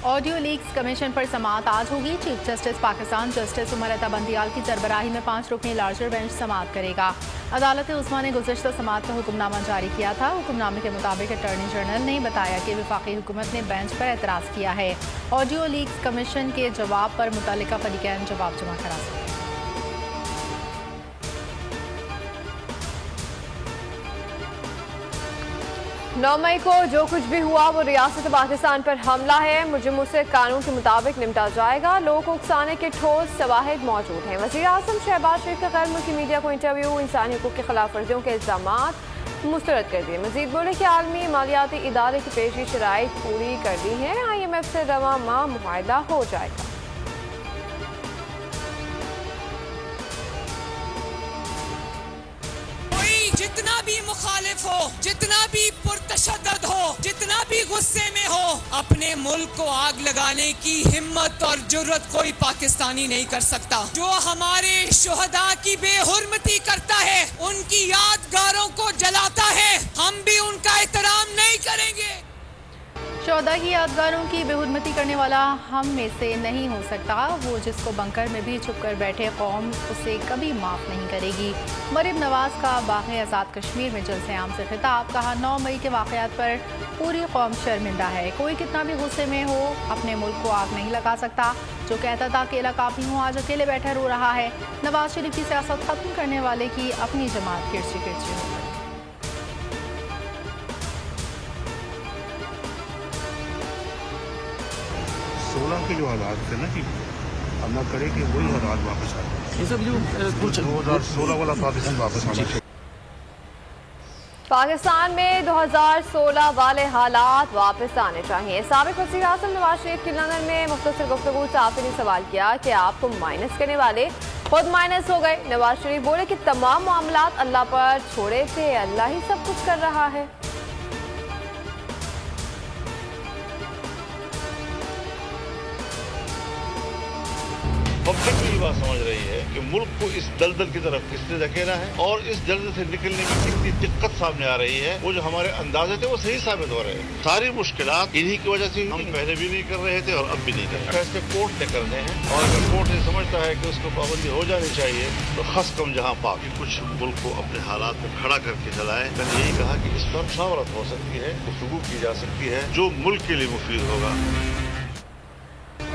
Audio leaks commission पर समाअत आज होगी। Chief justice Pakistan justice Umar Ata Bandial की सरबराही में 5 रुकनी लार्जर बेंच समाअत करेगा। अदालत उस्मा ने गुज़श्ता समाअत का हुक्मनामा जारी किया था। हुक्मनामे के मुताबिक अटॉर्नी जनरल ने बताया कि वफाकी हुकूमत ने बेंच पर एतराज़ किया है। ऑडियो लीक्स कमीशन के जवाब पर मुतल्लिका फरीकैन जवाब जमा करा सकते हैं। 9 मई को जो कुछ भी हुआ वो रियासत पाकिस्तान पर हमला है। मुजरिमों से कानून के मुताबिक निपटा जाएगा। लोगों को उकसाने के ठोस शवाहिद मौजूद हैं। वज़ीर आज़म शहबाज शरीफ के गैर मुल्की मीडिया को इंटरव्यू इंसानी हकूक़ की खिलाफ वर्जियों के इल्ज़ामात मुस्तरद कर दिए। मज़ीद बोले कि आलमी मालियाती इदारे की पेशी शराइत पूरी कर दी हैं। IMF से रवा माह मुआहदा हो जाएगा। जितना भी मुखालिफ हो, जितना भी पुरतशद्दद हो, जितना भी गुस्से में हो, अपने मुल्क को आग लगाने की हिम्मत और जुर्रत कोई पाकिस्तानी नहीं कर सकता। जो हमारे शुहदा की बेहुरमती करता है, उनकी यादगारों को जलाता है, हम भी उनका एहतराम नहीं करेंगे। शोहदा की यादगारों की बेहुरमती करने वाला हम में से नहीं हो सकता। वो जिसको बंकर में भी छुप कर बैठे कौम उसे कभी माफ़ नहीं करेगी। मरीम नवाज का बाग़ आज़ाद कश्मीर में जलसे आम से खिताब। कहा 9 मई के वाक़यात पर पूरी कौम शर्मिंदा है। कोई कितना भी गुस्से में हो अपने मुल्क को आग नहीं लगा सकता। जो कहता था अकेला काफ़ी हूँ आज अकेले बैठा रो रहा है। नवाज शरीफ की सियासत ख़त्म करने वाले की अपनी जमात किरची किरची हो गई। 16 के जो हालात थे ना कि अल्लाह करे कि वही हालात वापस आ जाए। ये सब जो 2016 वाला पाकिस्तान वापस आना चाहिए। पाकिस्तान में 2016 वाले हालात वापस आने चाहिए। साबिक वज़ीर आज़म नवाज शरीफ की लंदन में मुख्तसर गुफ्तगू सहाफ़ी ने सवाल किया कि आपको माइनस करने वाले खुद माइनस हो गए। नवाज शरीफ बोले कि तमाम मामलात अल्लाह पर छोड़े थे, अल्लाह ही सब कुछ कर रहा है। पब्लिक भी ये बात समझ रही है कि मुल्क को इस दलदल की तरफ किसने धकेला है और इस दलदल से निकलने में कितनी दिक्कत सामने आ रही है। वो जो हमारे अंदाजे थे वो सही साबित हो रहे हैं। सारी मुश्किलात इन्हीं की वजह से हम पहले भी नहीं कर रहे थे और अब भी नहीं कर रहे। फैसले कोर्ट ने करने हैं और अगर कोर्ट ये समझता है कि उसको पाबंदी हो जानी चाहिए तो खस कम जहाँ पाक कुछ मुल्क को अपने हालात में खड़ा करके चलाए। मैंने यही कहा कि इस पर मुशावरत हो सकती है, गुफ्तगू की जा सकती है जो मुल्क के लिए मुफीद होगा।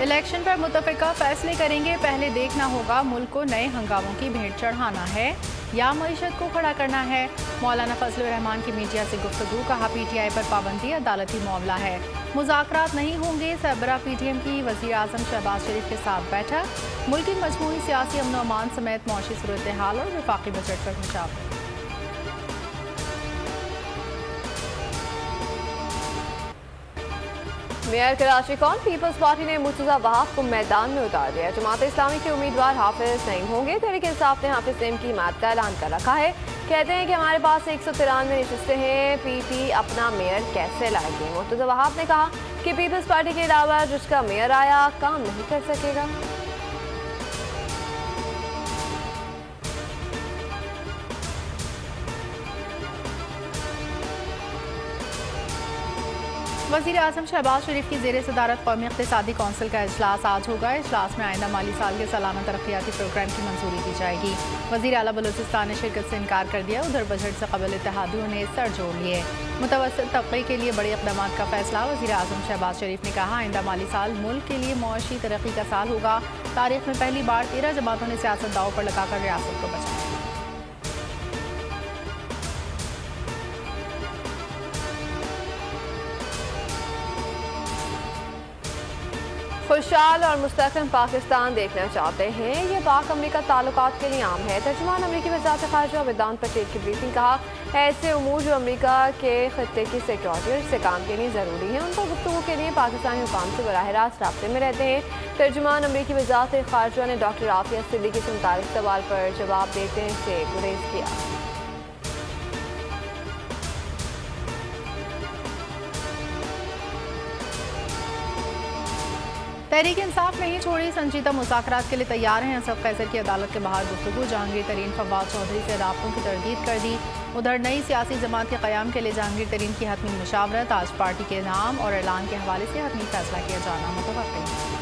इलेक्शन पर मुतफ़िका फैसले करेंगे। पहले देखना होगा मुल्क को नए हंगामों की भेंट चढ़ाना है या मईशत को खड़ा करना है। मौलाना फजलुर रहमान की मीडिया से गुफ्तगू। कहा PTI पर पाबंदी अदालती मामला है, मुज़ाकरात नहीं होंगे। सरबरा PTM की वज़ीर आज़म शहबाज शरीफ के साथ बैठक। मुल्क की मजमूई सियासी अमन व अमान समेत मौशी सूरत हाल और वफाकी बजट पर मुशावरत। मेयर कराची कौन पीपल्स पार्टी ने मुर्तज़ा वहाब को मैदान में उतार दिया। जमात इस्लामी के उम्मीदवार हाफिज नईम होंगे। तहरीक इंसाफ ने हाफिज नईम की हिमायत का ऐलान कर रखा है। कहते हैं कि हमारे पास 193 नशिस्तें हैं, PP अपना मेयर कैसे लाएगी। मुर्तज़ा वहाब ने कहा कि पीपल्स पार्टी के अलावा जिसका मेयर आया काम नहीं कर सकेगा। वज़ीर आज़म शहबाज शरीफ की ज़ेर सदारत कौमी इक़्तिसादी कौंसिल का इजलास आज होगा। इजलास में आइंदा माली साल के सालाना तरक्याती प्रोग्राम की मंजूरी दी जाएगी। वज़ीर आला बलूचिस्तान ने शिरकत से इनकार कर दिया। उधर बजट से कबल इत्तेहादियों ने सर जोड़ लिए। मुतवस्सित तबके के लिए बड़े इक़दामात का फैसला। वज़ीर आज़म शहबाज शरीफ ने कहा आइंदा माली साल मुल्क के लिए मुआशी तरक्की का साल होगा। तारीख में पहली बार 13 जमातों ने सियासत दाव पर लगाकर रियासत को बचाया। खुशहाल और मुस्तक़िल पाकिस्तान देखना चाहते हैं। ये पाक अमरीका ताल्लुकात के लिए आम है। तर्जुमान अमरीकी वज़ारत ख़ारजा वेदांत पटेल की ब्रीफिंग। कहा ऐसे उमूर जो अमरीका के खत्ते की सिक्योरिटी और इस्तेहकाम के लिए ज़रूरी है उन पर गुफ्तगू के लिए पाकिस्तानी हुकाम से बराह रास्त राब्ते में रहते हैं। तर्जुमान अमरीकी वज़ारत ख़ारजा ने डॉक्टर आफिया सिद्दीकी से मुताल्लिक़ सवाल पर जवाब देते से गुरेज किया। तहरीक इंसाफ नहीं छोड़ी, संजीदा मुज़ाकरात के लिए तैयार हैं। असद कैसर की अदालत के बाहर गुफ्तगू। जहांगीर तरीन फवाद चौधरी से राब्तों की तरदीद कर दी। उधर नई सियासी जमात के क़याम के लिए जहांगीर तरीन की हतमी मुशावरत। आज पार्टी के नाम और ऐलान के हवाले से हतमी फैसला किया जाना मुतवक्किल है।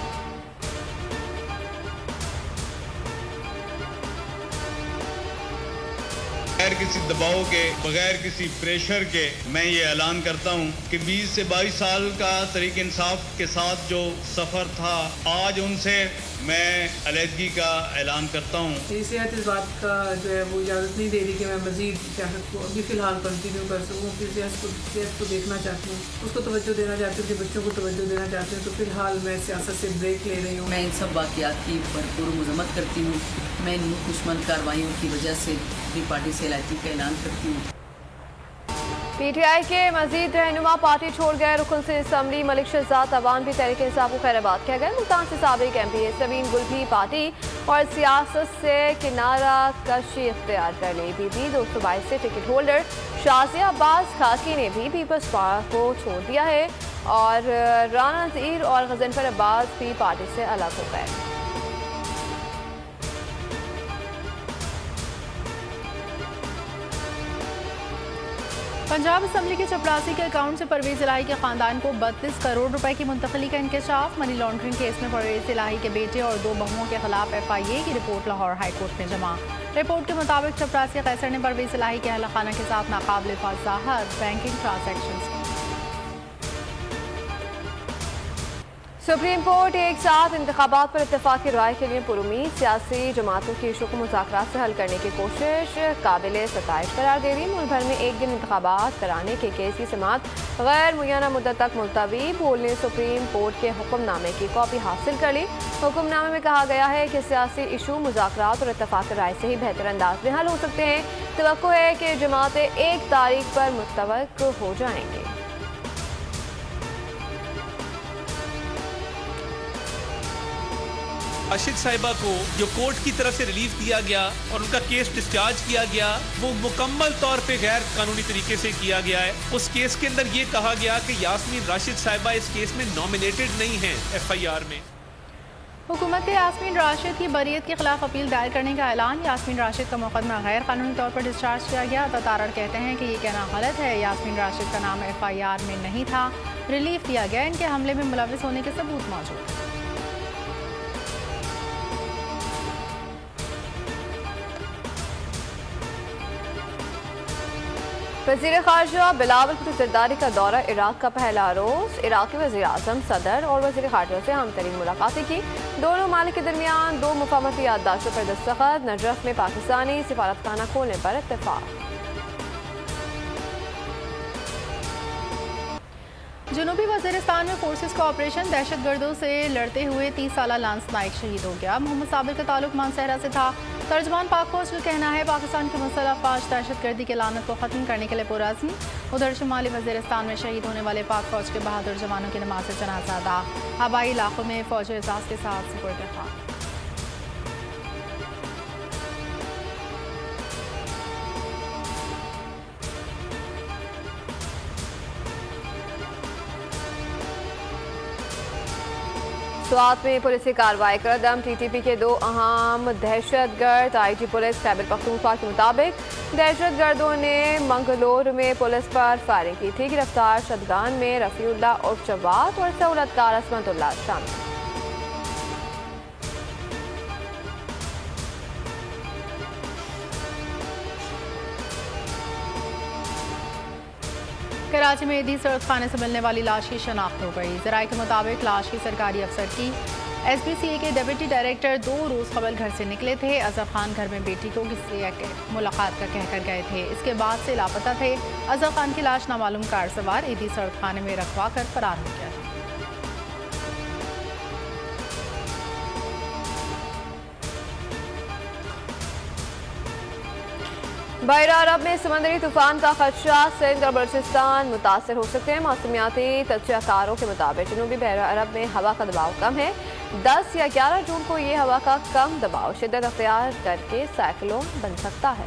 बगैर किसी दबाव के, बगैर किसी प्रेशर के मैं ये ऐलान करता हूँ कि 20 से 22 साल का तहरीक इंसाफ के साथ जो सफ़र था, आज उनसे मैं अलहदगी का ऐलान करता हूँ। सेहत इस बात का जो है वो इजाज़त नहीं दे रही कि मैं मज़ीद सियासत को अभी फ़िलहाल कंटिन्यू कर सकूँ। फिर सियासत को देखना चाहती हूँ, उसको तवज्जो देना चाहती हूँ, बच्चों को तवज्जो देना चाहती हूँ। तो फ़िलहाल मैं सियासत से ब्रेक ले रही हूँ। मैं इन सब वाक़यात की भरपूर मज़म्मत करती हूँ। मैं इन दुश्मन कार्रवाइयों की वजह से अपनी पार्टी से अलहदगी का ऐलान करती हूँ। PTI के मजीद रहनुमा पार्टी छोड़ गए। रुकन से असम्बली मलिक शहजाद अवान भी तहरीक इंसाफ को खैराबाद किया गया। मुल्तान से साबिक MP सबीन गुल भी पार्टी और सियासत से किनारा कशी इख्तियार कर ली। BP 222 से टिकट होल्डर शाजिया अब्बास खाकी ने भी पीपल्स पार्टी को छोड़ दिया है और राना नज़ीर और गजनफर अब्बास भी पार्टी से अलग हो गए। पंजाब असम्बली के चपरासी के अकाउंट से परवेज इलाही के खानदान को 32 करोड़ रुपए की मुंतकली का इंकशाफ। मनी लॉन्ड्रिंग केस में परवेज इलाही के बेटे और 2 बहुओं के खिलाफ FIA की रिपोर्ट लाहौर हाईकोर्ट में जमा। रिपोर्ट के मुताबिक चपरासी कैसर ने परवेज इलाही के अहल खाना के साथ नाकाबिल फसाहत बैंकिंग ट्रांसैक्शंस। सुप्रीम कोर्ट एक साथ इंतखाबात पर इत्तेफाक की राय के लिए पुरुमीद। सियासी जमातों के इशू को मुज़ाकरात से हल करने की कोशिश काबिल सताइश करार दे दी। मुल्क भर में एक दिन इंतखाबात कराने के केस की समाअत गैर मुय्यना मुद्दत तक मुलतवी। बोल ने सुप्रीम कोर्ट के हुक्मनामे की कॉपी हासिल कर ली। हुक्मनामे में कहा गया है कि सियासी इशू मुज़ाकरात और इत्तेफाक राय से ही बेहतर अंदाज में हल हो सकते हैं। तवक्को है कि जमातें 1 तारीख पर मुत्तफिक हो जाएंगे। राशिद साहिबा को जो कोर्ट की तरफ से रिलीफ दिया गया और उनका केस डिस्चार्ज किया गया, वो मुकम्मल तौर पे गैर कानूनी तरीके से किया गया है। उस केस के अंदर ये कहा गया कि यास्मीन राशिद साहिबा इस केस में नॉमिनेटेड नहीं है FIR में। हुकूमत के यास्मीन राशिद की बरीयत के खिलाफ अपील दायर करने का ऐलान। यास्मीन राशिद का मुकदमा गैर कानूनी तौर पर डिस्चार्ज किया गया। ततारड़ कहते हैं कि ये कहना गलत है। यास्मीन राशिद का नाम FIR में नहीं था, रिलीफ दिया गया। इनके हमले में मुलविस होने के सबूत मौजूद हैं। वज़ीर ख़ारजा बिलावल भुट्टो ज़रदारी का दौरा इराक़ का पहला रोज़। इराक़ी वज़ीर-ए-आज़म, सदर और वज़ीर ख़ारजा से अहम तरीन मुलाकातें की। दोनों ममालिक के दरमियान 2 मुफाहमती याददाश्तों पर दस्तखत। नजफ़ में पाकिस्तानी सिफारतखाना खोलने पर इत्तेफाक। जनूबी वज़ीरिस्तान में फोर्सेस का ऑपरेशन। दहशतगर्दों से लड़ते हुए 30 साला लांस नाइक शहीद हो गया। मोहम्मद साबिर का ताल्लुक मानसहरा से था। तर्जमान पाक फौज का कहना है पाकिस्तान की मुसल्लह अफ़वाज दहशतगर्दी के लानत को ख़त्म करने के लिए पुरअज़्म। उधर शुमाली वज़ीरिस्तान में शहीद होने वाले पाक फौज के बहादुर जवानों की नमाज जनाज़ा अदा। आबाई इलाकों में फौज एहसास के साथ सुपुर्द खाक। स्वात में पुलिस की कार्रवाई का कदम। TTP के 2 अहम दहशतगर्द। IG पुलिस खैबर पख्तूनख्वा के मुताबिक दहशतगर्दों ने मंगलोर में पुलिस पर फायरिंग की थी। गिरफ्तार शदगान में रफ़ीउल्लाह उर्फ जवाद और सहूलतकार असमतुल्लाह शामिल। कराची में ईदी सड़क खाने से मिलने वाली लाश की शनाख्त हो गई। ज़राए के मुताबिक लाश की सरकारी अफसर की। SPCA के डिप्टी डायरेक्टर 2 रोज़ कबल घर से निकले थे। अजहर खान घर में बेटी को किसी मुलाकात का कहकर गए थे। इसके बाद से लापता थे। अजहर खान की लाश नामालूम कार सवार ईदी सड़क खाने में रखवा कर फरार हो गया। बहर अरब में समुद्री तूफान का खदशा। सिंध और बलूचिस्तान मुतासर हो सकते हैं। मौसमियाती तजज़ियाकारों के मुताबिक जनूबी बहर अरब में हवा का दबाव कम है। 10 या 11 जून को ये हवा का कम दबाव शिद्दत अख्तियार करके साइक्लोन बन सकता है।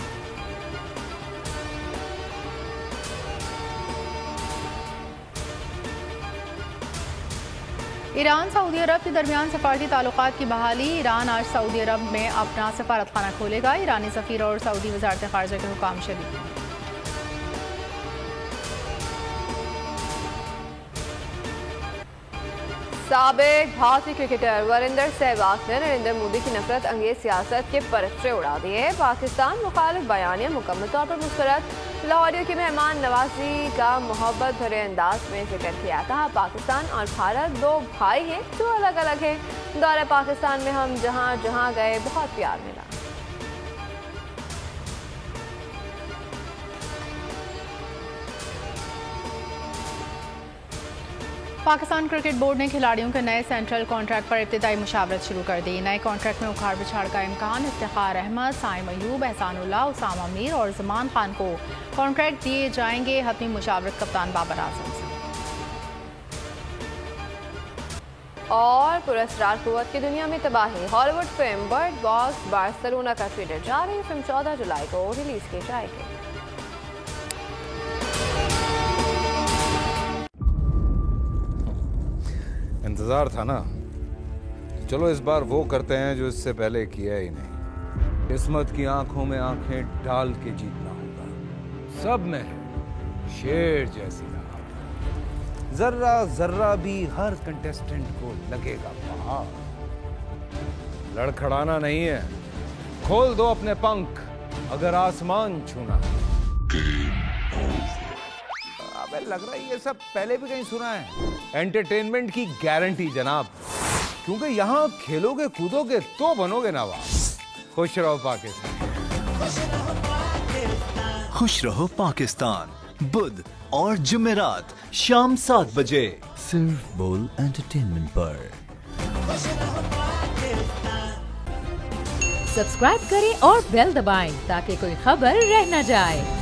ईरान सऊदी अरब के दरमियान सफारती ताल्लुकात की बहाली। ईरान आज सऊदी अरब में अपना सफारत खाना खोलेगा। ईरानी सफीर और सऊदी वजारत खारजा के हुकाम शरीक। साबिक भारतीय क्रिकेटर वरिंदर सहवाग ने नरेंद्र मोदी की नफरत अंगेज सियासत के परचे उड़ा दिए। पाकिस्तान मुखालिफ बयानिया मुकम्मल तौर पर मुस्तरद। लाहौरियों की मेहमान नवाजी का मोहब्बत भरे अंदाज में जिक्र किया। कहा पाकिस्तान और भारत दो भाई हैं जो अलग अलग हैं। दौरे पाकिस्तान में हम जहाँ जहाँ गए बहुत प्यार मिला। पाकिस्तान क्रिकेट बोर्ड ने खिलाड़ियों के नए सेंट्रल कॉन्ट्रैक्ट पर इब्तिदाई मुशावरत शुरू कर दी। नए कॉन्ट्रैक्ट में उखाड़ बिछाड़ का इम्कान। इफ्तिखार अहमद, साइम अयूब, एहसानुल्लाह, उसामा मीर और जमान खान को कॉन्ट्रैक्ट दिए जाएंगे। हतमी मुशावरत कप्तान बाबर आजम से। और पुरस्कार कुव्वत की दुनिया में तबाही। Hollywood film bird box Barcelona का ट्रेलर जारी। फिल्म 14 जुलाई को रिलीज की जाएगी। इंतजार था ना, चलो इस बार वो करते हैं जो इससे पहले किया ही नहीं। किस्मत की आंखों में आंखें डाल के जीतना होगा। सब में है शेर जैसी राह। जर्रा जर्रा भी हर कंटेस्टेंट को लगेगा पहाड़। लड़खड़ाना नहीं है, खोल दो अपने पंख अगर आसमान छूना है। अबे लग रहा है ये सब पहले भी कहीं सुना है। एंटरटेनमेंट की गारंटी जनाब, क्योंकि यहाँ खेलोगे कूदोगे तो बनोगे नवाब। खुश रहो पाकिस्तान। खुश रहो पाकिस्तान बुध और जुमेरात शाम 7 बजे सिर्फ बोल एंटरटेनमेंट पर। सब्सक्राइब करें और बेल दबाएं ताकि कोई खबर रह न जाए।